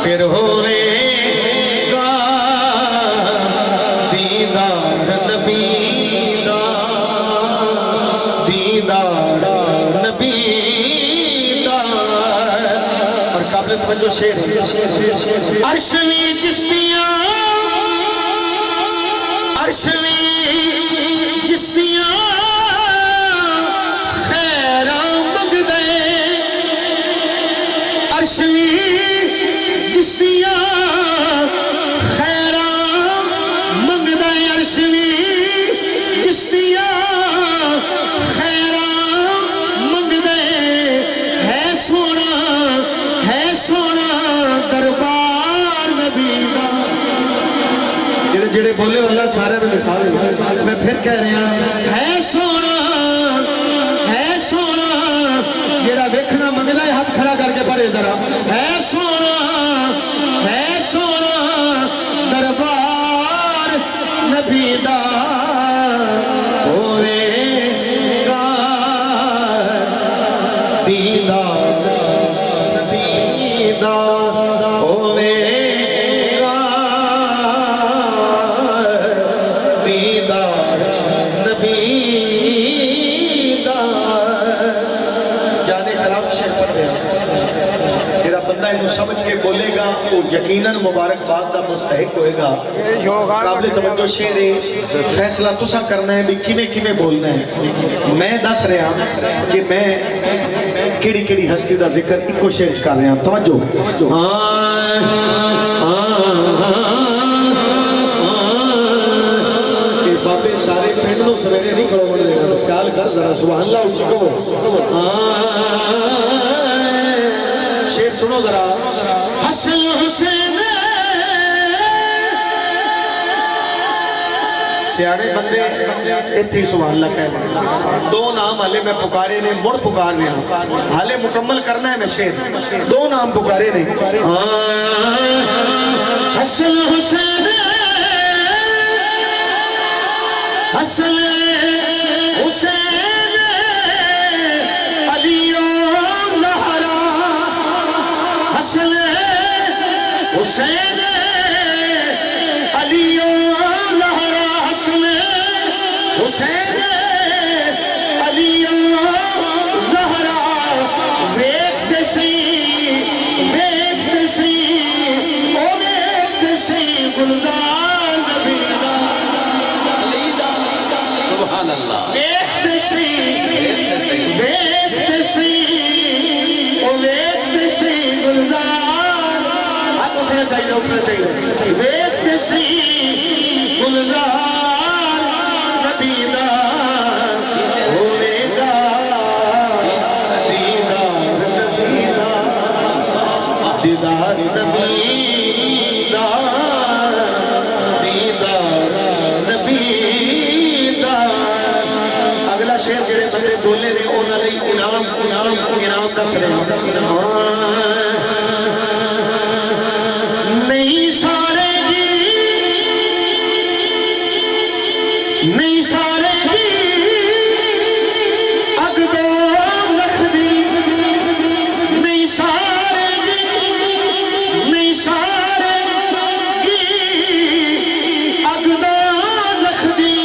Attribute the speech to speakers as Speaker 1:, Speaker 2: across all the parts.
Speaker 1: پھر ہوئے گا دیدار نبی دا، دیدار نبی دا۔ اور قابل توجہ شعر، عرش میں چشتیاں، عرش میں چشتیاں خیراں منگ دے، عرش میں چشتیاں خیراں منگ دے، عرش میں چشتیاں خیراں منگ دے، ہے سونا دربار نبی دا۔ جڑے بولے اللہ سارے میں مثال، میں پھر کہہ رہا ہے سونا جڑا ویکھنا منگنا ہے ہاتھ کھڑا کر کے پڑھے ذرا، ہے سونا دربار نبی دا، ہوئے گا دیدار نبی دا، ہوئے گا دیدار نبی دا۔ جانے کلام شیخ پڑھ رہا، جیڑا بندہ انہوں سمجھ کے بولے گا وہ یقیناً مبارکباد دا مستحق ہوئے گا۔ قابل توجہ شعر ہے، فیصلہ تسا کرنا ہے بھی کیویں بولنا ہے۔ میں دس رہا کہ میں کیڑی ہستی دا ذکر ایکو شعر کر رہا، توجہ۔ بابے سارے پینڈ نو سویرے نہیں کھڑو بن رہے گا، کال کر ذرا سبحان اللہ اچھی کو شعر سنو ذرا۔ حسن حسین سیاڑے بندے اتھی سبحان اللہ کہہ، دو نام حالے میں پکارے نے، مڑ پکار رہے ہیں، حالے مکمل کرنا ہے میں شعر، دو نام پکارے نے۔ حسن حسین، حسن حسین، علی و زہرا، حسن حسین، علی و زہرا، حسن حسین، علی و زہرا، ویکھتے سی او ویکھتے سی گلزار نبی دا، سبحان اللہ، ویکھتے سی او ویکھتے سی گلزار، ہاتھ اٹھنا چاہیے، ویکھتے سی گلزار نبی دا، ہوئے گا دیدار نبی دا، دیدار نبی دا، دیدار نبی دا۔ اگلا شعر جڑے بندے بولے نے انہاں لئی انعام دس رہے ہیں۔ نہیں سارے جی اگ دو رکھ دی، نہیں سارے جی اگ دو رکھ دی،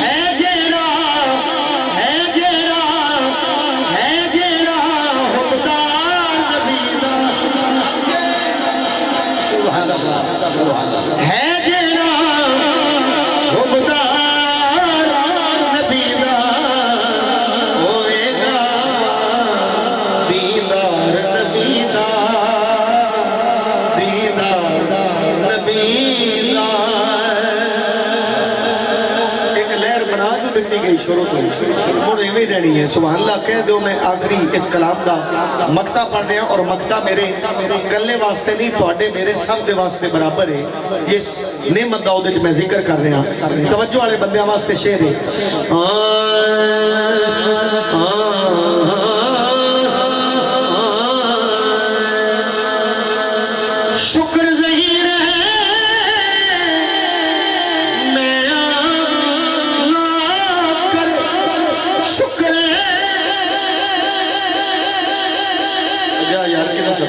Speaker 1: ہے جیڑا حقدار نبی دا، سبحان اللہ، ہے جیڑا حقدار نبی دا، ہوئے گا دیدار نبی دا، دیدار نبی دا۔ ایک لہر بنا جو دیتی گئی شروع تو مڑے نہیں رہنی ہے، سبحان اللہ کہہ دو۔ میں آخری اس کلام دا مقطع پڑھ رہا اور مقطع میرے کلے واسطے نہیں، توڑے میرے سب دے واسطے برابر ہے، جس نعمت دا اودے میں ذکر کر رہا۔ توجہ والے بندیاں واسطے شعر ہے۔ شکر ظہیر ہے میں اللہ کر، شکر جا یار کنا سب